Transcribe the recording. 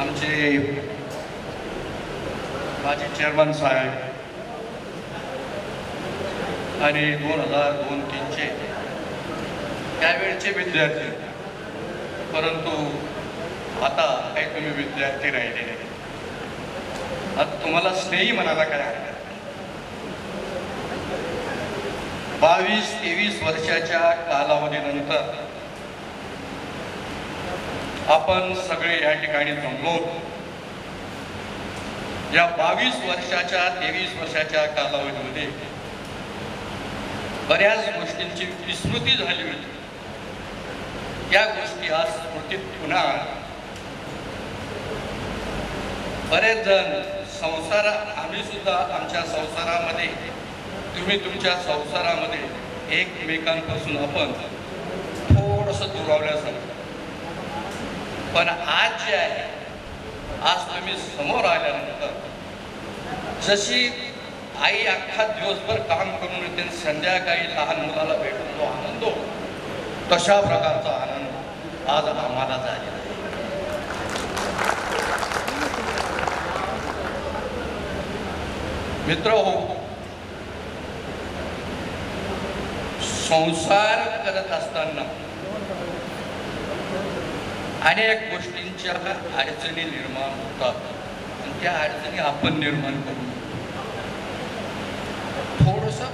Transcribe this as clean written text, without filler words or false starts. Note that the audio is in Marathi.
आमचे माजी चेअरमन साहेब आणि 2002-03चे त्यावेळचे विद्यार्थी, परंतु आता काही तुम्ही विद्यार्थी राहिले नाही. आता तुम्हाला स्नेही म्हणायला काय हरकत. 22-23 वर्षाच्या कालावधीनंतर आपण सगळे या ठिकाणी जमलो. या 22 वर्षाच्या 23 वर्षाच्या कालावधीमध्ये बऱ्याच गोष्टींची विस्मृती झाली होती. या गोष्टी आज स्मृतीत पुन्हा. बरेच जण संसार, आम्ही सुद्धा आमच्या संसारामध्ये, तुम्ही तुमच्या संसारामध्ये एकमेकांपासून आपण थोडंसं दुरावल्यासारखं. पण आज जे आहे, आज तुम्ही समोर आल्यानंतर जशी आई अख्खा दिवसभर काम करून येते, संध्याकाळी लहान मुलाला भेटून जो आनंद होतो, तशा प्रकारचा आनंद आज आम्हाला झालेला आहे. मित्र हो, संसार करत असताना अनेक गोष्टींच्या अडचणी निर्माण होतात आणि त्या अडचणी आपण निर्माण करू. थोडंसं